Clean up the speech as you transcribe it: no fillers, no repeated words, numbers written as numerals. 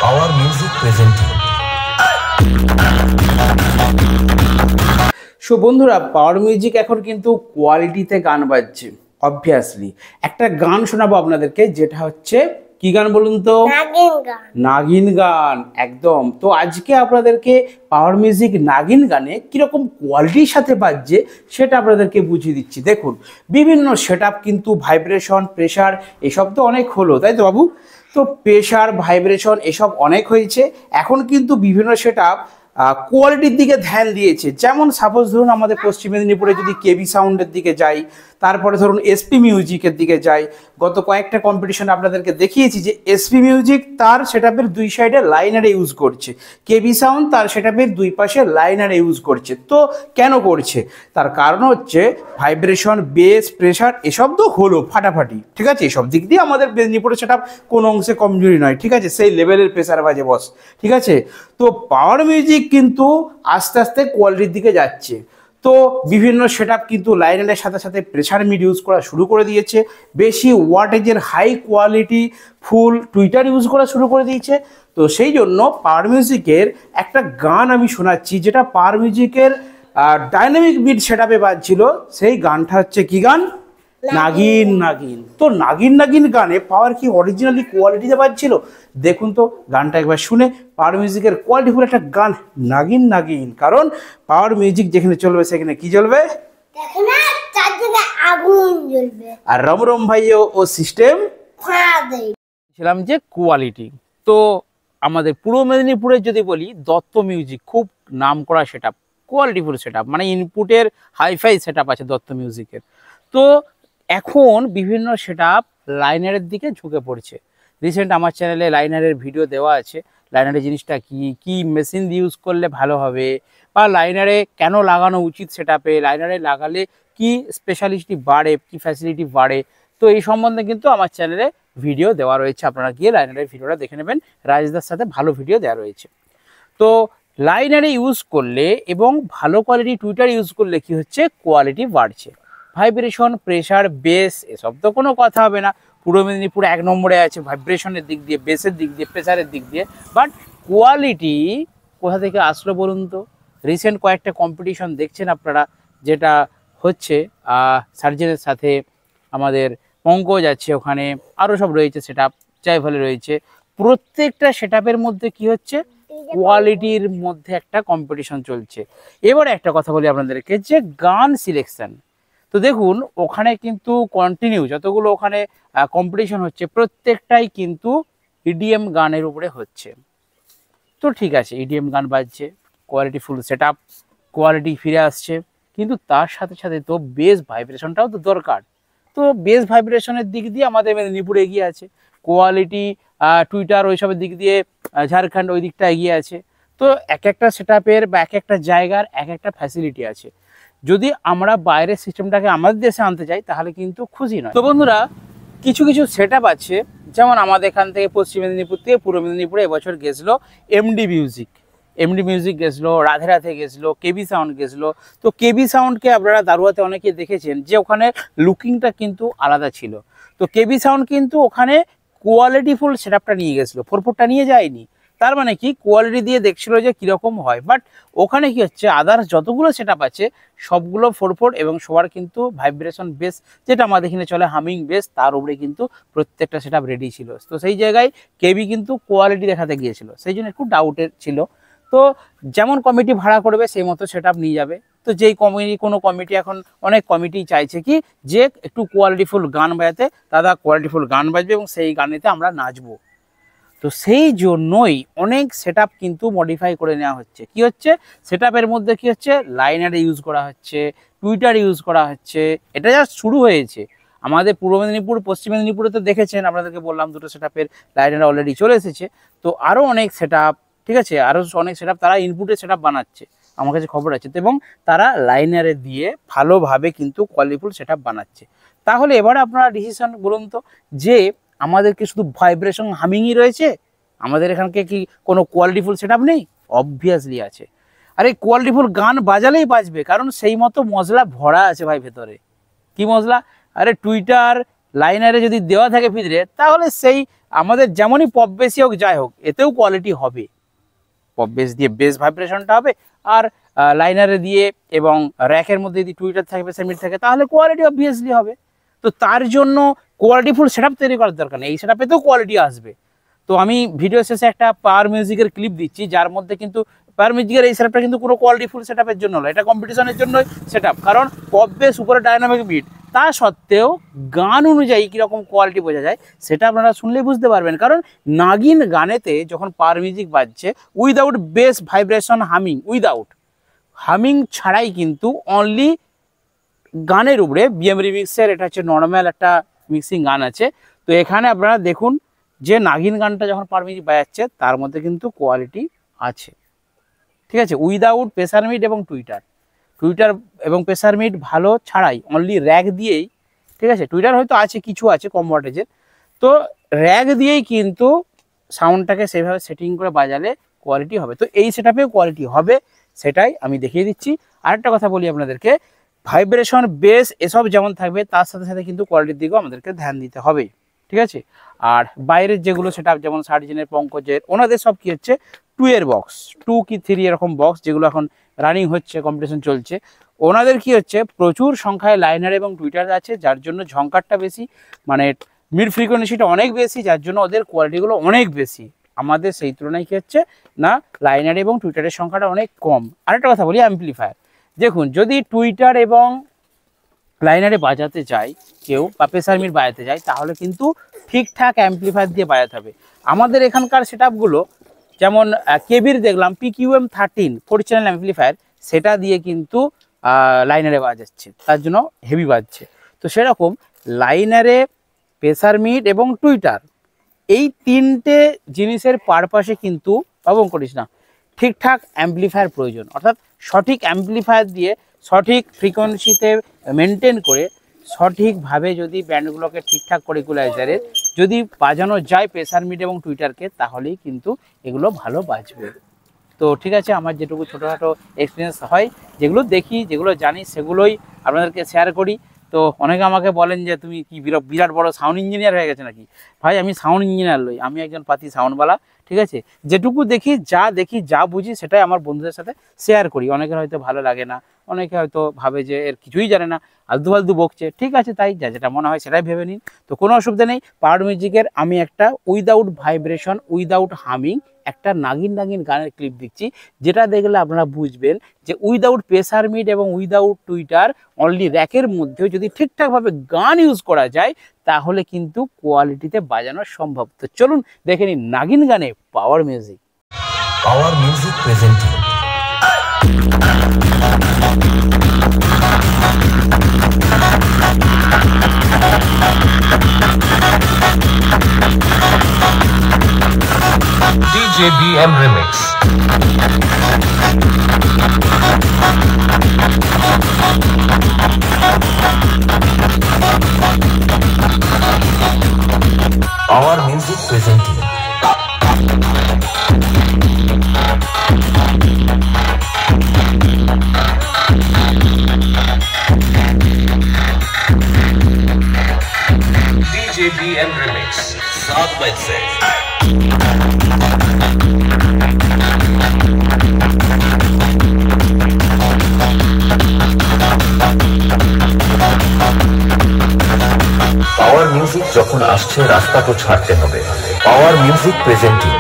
Power music presenting. So বন্ধুরা, power music এখন কিন্তু কোয়ালিটিতে গান বাজছে। অবভিয়াসলি একটা গান শোনাবো আপনাদেরকে, যেটা হচ্ছে কি গান বলুন তো? নাগিন গান। একদম। তো আজকে আপনাদেরকে পাওয়ার মিউজিক নাগিন গানে কিরকম কোয়ালিটির সাথে বাজছে সেটা আপনাদেরকে বুঝিয়ে দিচ্ছি। দেখুন, বিভিন্ন সেটআপ কিন্তু ভাইব্রেশন, প্রেশার এসব তো অনেক হলো, তাই তো বাবু? তো প্রেশার, ভাইব্রেশন এসব অনেক হয়েছে। এখন কিন্তু বিভিন্ন সেটআপ কোয়ালিটির দিকে ধ্যান দিয়েছে। যেমন সাপোজ ধরুন আমাদের পশ্চিম মেদিনীপুরে যদি কেবি সাউন্ডের দিকে যাই, তারপরে ধরুন এসপি মিউজিকের দিকে যাই। গত কয়েকটা কম্পিটিশন আপনাদেরকে দেখিয়েছি যে এসপি মিউজিক তার সেটআপের দুই সাইডে লাইনারে ইউজ করছে, কেবি সাউন্ড তার সেটআপের দুই পাশে লাইনারে ইউজ করছে। তো কেন করছে? তার কারণ হচ্ছে ভাইব্রেশন, বেস, প্রেশার এসব তো হলো ফাটাফাটি, ঠিক আছে? এসব দিক দিয়ে আমাদের মেদিনীপুরের সেটআপ কোনো অংশে কমজোরি নয়, ঠিক আছে? সেই লেভেলের প্রেশার বাজে বস, ঠিক আছে? তো পাওয়ার মিউজিক কিন্তু আস্তে আস্তে কোয়ালিটির দিকে যাচ্ছে। তো বিভিন্ন সেটআপ কিন্তু লাইনারের সাথে সাথে প্রেশার মিড ইউজ করা শুরু করে দিয়েছে, বেশি ওয়াটেজের high quality full tweeter use করা শুরু করে দিয়েছে। তো সেই জন্য পাওয়ার মিউজিকের একটা গান আমি শোনাচ্ছি, যেটা পাওয়ার মিউজিকের ডাইনামিক বিট সেটআপে বাজছিল। সেই গানটা হচ্ছে কি গান? নাগিন নাগিন। তো নাগিন নাগিন গানে পাওয়ার কি অরিজিনালি কোয়ালিটিতে বাজছিল? দেখুন তো গানটা একবার শুনে। পাওয়ার মিউজিকের কোয়ালিটিফুল একটা গান নাগিন নাগিন। কারণ পাওয়ার মিউজিক যেখানে চলবে সেখানে কি জ্বলবে? আগুন জ্বলবে। আর রমরম ভাইও ও সিস্টেম ছিলাম যে কোয়ালিটি। তো আমাদের পূর্ব মেদিনীপুরে যদি বলি, দত্ত মিউজিক খুব নাম করা সেটআপ, কোয়ালিটিফুল সেটআপ, মানে ইনপুটের হাইফাই সেটআপ আছে দত্ত মিউজিকের। তো এখন বিভিন্ন সেটআপ লাইনারের দিকে ঝুঁকে পড়ছে। রিসেন্ট আমার চ্যানেলে লাইনারের ভিডিও দেওয়া আছে। লাইনারের জিনিসটা কি, কি মেশিন ইউজ করলে ভালো হবে, বা লাইনারে কেন লাগানো উচিত সেটআপে, লাইনারে লাগালে কি স্পেশালিটি বাড়ে, কি ফ্যাসিলিটি বাড়ে। তো এই সম্বন্ধে কিন্তু আমার চ্যানেলে ভিডিও দেওয়া রয়েছে, আপনারা গিয়ে লাইনারের ভিডিওটা দেখে নেবেন। রাজদার সাথে ভালো ভিডিও দেওয়া রয়েছে। তো লাইনারে ইউজ করলে এবং ভালো কোয়ালিটি টুইটার ইউজ করলে কি হচ্ছে? কোয়ালিটি বাড়ছে। ভাইব্রেশন, প্রেশার, বেস এসব তো কোনো কথা হবে না। পূর্ব মেদিনীপুর 1 নম্বরে আছে ভাইব্রেশনের দিক দিয়ে, বেসের দিক দিয়ে, প্রেশারের দিক দিয়ে। বাট কোয়ালিটি কোথা থেকে আসলো বলুন তো? রিসেন্ট কয়েকটা কম্পিটিশন দেখছেন আপনারা, যেটা হচ্ছে সার্জেনের সাথে আমাদের পঙ্কজ আছে, ওখানে আরও সব রয়েছে সেটআপ, চাইভালে রয়েছে। প্রত্যেকটা সেটআপের মধ্যে কি হচ্ছে? কোয়ালিটির মধ্যে একটা কম্পিটিশন চলছে। এবার একটা কথা বলি আপনাদেরকে, যে গান সিলেকশন। তো দেখুন ওখানে কিন্তু কন্টিনিউ যতগুলো ওখানে কম্পিটিশন হচ্ছে, প্রত্যেকটাই কিন্তু ইডিএম গানের উপরে হচ্ছে। তো ঠিক আছে, ইডিএম গান বাজছে, কোয়ালিটি ফুল সেটআপ, কোয়ালিটি ফিরে আসছে, কিন্তু তার সাথে সাথে তো বেস ভাইব্রেশনটাও তো দরকার। তো বেস ভাইব্রেশনের দিক দিয়ে আমাদের মেদিনীপুর এগিয়ে আছে, কোয়ালিটি টুইটার ওইসবের দিক দিয়ে ঝাড়খণ্ড ওই দিকটা এগিয়ে আছে। তো এক একটা সেটআপের বা এক একটা জায়গার এক একটা ফ্যাসিলিটি আছে। যদি আমরা বাইরের সিস্টেমটাকে আমাদের দেশে আনতে চাই তাহলে কিন্তু খুশি নয়। তো বন্ধুরা, কিছু কিছু সেটআপ আছে, যেমন আমাদের এখান থেকে পশ্চিম মেদিনীপুর থেকে পূর্ব মেদিনীপুরে এবছর গেছিলো এমডি মিউজিক গেছিলো, রাধে রাধে গেছিলো, কেবি সাউন্ড গেছিলো। তো কেবি সাউন্ডকে আপনারা দারুয়াতে অনেকে দেখেছেন যে ওখানে লুকিংটা কিন্তু আলাদা ছিল। তো কেবি সাউন্ড কিন্তু ওখানে কোয়ালিটিফুল সেটআপটা নিয়ে গেছিলো, 4/4টা নিয়ে যায়নি। তার মানে কি, কোয়ালিটি দিয়ে দেখছিল যে কীরকম হয়। বাট ওখানে কি হচ্ছে, আদার্স যতগুলো সেটআপ আছে সবগুলো 4/4 এবং সবার কিন্তু ভাইব্রেশন বেস, যেটা আমাদের এখানে চলে হামিং বেস, তার উপরে কিন্তু প্রত্যেকটা সেটআপ রেডি ছিল। তো সেই জায়গায় কেবি কিন্তু কোয়ালিটি দেখাতে গিয়েছিল, সেই জন্য একটু ডাউটের ছিল। তো যেমন কমিটি ভাড়া করবে সেই মতো সেটআপ নিয়ে যাবে। তো যেই কোনো কমিটি, এখন অনেক কমিটি চাইছে কি যে একটু কোয়ালিটিফুল গান বাজাতে, দাদা কোয়ালিটিফুল গান বাজবে এবং সেই গানেতে আমরা নাচবো। তো সেই জন্যই অনেক সেটআপ কিন্তু মডিফাই করে নেওয়া হচ্ছে। কি হচ্ছে, সেটআপের মধ্যে কি হচ্ছে, লাইনারে ইউজ করা হচ্ছে, টুইটার ইউজ করা হচ্ছে। এটা জাস্ট শুরু হয়েছে। আমাদের পূর্ব মেদিনীপুর, পশ্চিম মেদিনীপুরে তো দেখেছেন, আপনাদেরকে বললাম দুটো সেটআপের লাইনারে অলরেডি চলে এসেছে। তো আরও অনেক সেটআপ, ঠিক আছে, আরও অনেক সেটআপ তারা ইনপুটের সেটআপ বানাচ্ছে, আমার কাছে খবর আছে। এবং তারা লাইনারে দিয়ে ভালোভাবে কিন্তু কোয়ালিটিফুল সেটআপ বানাচ্ছে। তাহলে এবার আপনারা ডিসিশন বলুন তো, যে আমাদেরকে শুধু ভাইব্রেশন হামিংই রয়েছে, আমাদের এখানকে কি কোনো কোয়ালিটিফুল সেটআপ নেই? অবভিয়াসলি আছে। আর এই কোয়ালিটিফুল গান বাজালেই বাজবে, কারণ সেই মতো মশলা ভরা আছে ভাই ভেতরে। কি মশলা? আরে টুইটার, লাইনারে যদি দেওয়া থাকে ভিতরে, তাহলে সেই আমাদের যেমনই পপ বেসই হোক যাই হোক, এতেও কোয়ালিটি হবে। পপ বেস দিয়ে বেস ভাইব্রেশনটা হবে, আর লাইনারে দিয়ে এবং র্যাকের মধ্যে যদি টুইটার থাকে, পেসার মিড থাকে, তাহলে কোয়ালিটি অবভিয়াসলি হবে। তো তার জন্য কোয়ালিটিফুল সেটআপ তৈরি করার দরকার নেই, এই সেটআপেতেও কোয়ালিটি আসবে। তো আমি ভিডিও শেষে একটা পাওয়ার মিউজিকের ক্লিপ দিচ্ছি, যার মধ্যে কিন্তু পাওয়ার মিউজিকের এই সেটআপটা কিন্তু পুরো কোয়ালিটিফুল সেটআপের জন্য নয়, এটা কম্পিটিশনের জন্যই সেটআপ। কারণ পপ বেস উপরে ডায়নামিক বিট, তা সত্ত্বেও গান অনুযায়ী কীরকম কোয়ালিটি বোঝা যায় সেটা আপনারা শুনলেই বুঝতে পারবেন। কারণ নাগিন গানেতে যখন পাওয়ার মিউজিক বাজছে, without base vibration humming, without humming ছাড়াই কিন্তু অনলি গানের উপরে বিএম রিমিক্সের, এটা হচ্ছে নর্মাল একটা মিক্সিং গান আছে। তো এখানে আপনারা দেখুন যে নাগিন গানটা যখন পাওয়ার মিউজিক বাজাচ্ছে তার মধ্যে কিন্তু কোয়ালিটি আছে, ঠিক আছে, উইদাউট প্রেসার মিড এবং টুইটার এবং প্রেসার মিড ভালো ছাড়াই, অনলি র্যাক দিয়েই, ঠিক আছে, টুইটার হয়তো আছে, কিছু আছে কম ওয়াটেজের, তো র্যাক দিয়েই কিন্তু সাউন্ডটাকে সেভাবে সেটিং করে বাজালে কোয়ালিটি হবে। তো এই সেটআপেও কোয়ালিটি হবে, সেটাই আমি দেখিয়ে দিচ্ছি। আরেকটা কথা বলি আপনাদেরকে, ভাইব্রেশন বেস এসব যেমন থাকবে, তার সাথে সাথে কিন্তু কোয়ালিটির দিকেও আমাদেরকে ধ্যান দিতে হবে, ঠিক আছে। আর বাইরের যেগুলো সেটআপ, যেমন সার্জিনের, পঙ্কজের, ওনাদের সব কি হচ্ছে 2 এর বক্স, 2 কি 3 এরকম বক্স, যেগুলো এখন রানিং হচ্ছে, কম্পিটিশন চলছে, ওনাদের কি হচ্ছে প্রচুর সংখ্যায় লাইনার এবং টুইটার আছে, যার জন্য ঝঙ্কারটা বেশি, মানে মিড ফ্রিকোয়েন্সিটা অনেক বেশি, যার জন্য ওদের কোয়ালিটিগুলো অনেক বেশি। আমাদের সেই তুলনায় কি হচ্ছে না, লাইনার এবং টুইটারের সংখ্যাটা অনেক কম। আরেকটা কথা বলি, অ্যাম্পলিফায়ার দেখুন, যদি টুইটার এবং লাইনারে বাজাতে চাই কেউ, বা প্রেসার মিড বাজাতে চাই, তাহলে কিন্তু ঠিকঠাক অ্যাম্পলিফায়ার দিয়ে বাজাতে হবে। আমাদের এখানকার সেটআপগুলো যেমন কেবির দেখলাম PQM 13 4 চ্যানেল অ্যাম্পলিফায়ার, সেটা দিয়ে কিন্তু লাইনারে বাজাচ্ছে, তার জন্য হেভি বাজছে। তো সেরকম লাইনারে, প্রেসার মিড এবং টুইটার, এই তিনটে জিনিসের পারপাসে কিন্তু পাবন করিস না, ঠিকঠাক অ্যাম্পলিফায়ার প্রয়োজন। অর্থাৎ সঠিক অ্যাম্পলিফায়ার দিয়ে সঠিক ফ্রিকোয়েন্সিতে মেনটেন করে সঠিকভাবে যদি ব্যান্ডগুলোকে ঠিকঠাক করে ইকুয়ালাইজারে যদি বাজানো যায় প্রেসার মিড এবং টুইটারকে, তাহলেই কিন্তু এগুলো ভালো বাজবে। তো ঠিক আছে, আমার যেটুকু ছোটোখাটো এক্সপিরিয়েন্স হয়, যেগুলো দেখি, যেগুলো জানি, সেগুলোই আপনাদেরকে শেয়ার করি। তো অনেকে আমাকে বলেন যে তুমি কি বিরাট বড় সাউন্ড ইঞ্জিনিয়ার হয়ে গেছে নাকি? ভাই, আমি সাউন্ড ইঞ্জিনিয়ার নই, আমি একজন পাতি সাউন্ডওয়ালা, ঠিক আছে। যেটুকু দেখি, যা বুঝি, সেটাই আমার বন্ধুদের সাথে শেয়ার করি। অনেকের হয়তো ভালো লাগে না, অনেকে হয়তো ভাবে যে এর কিছুই জানে না, আলতু ফালতু বকছে, ঠিক আছে, তাই যেটা মনে হয় সেটাই ভেবে নিন। তো কোনো অসুবিধা নেই। পাওয়ার মিউজিকের আমি একটা উইদাউট ভাইব্রেশন, উইদাউট হামিং একটা নাগিন গানের ক্লিপ দিচ্ছি, যেটা দেখলে আপনারা বুঝবেন যে উইদাউট প্রেসার মিড এবং উইদাউট টুইটার, অনলি র্যাকের মধ্যেও যদি ঠিকঠাকভাবে গান ইউজ করা যায়, তাহলে কিন্তু কোয়ালিটিতে বাজানো সম্ভব। তো চলুন দেখে নিন নাগিন গানে power music. Power music presenting DJ BM Remix. Our music presenting. DJ BM Remix. 7/6. Power music যখন আসছে, রাস্তা তো ছাড়তে হবে। Power music presenting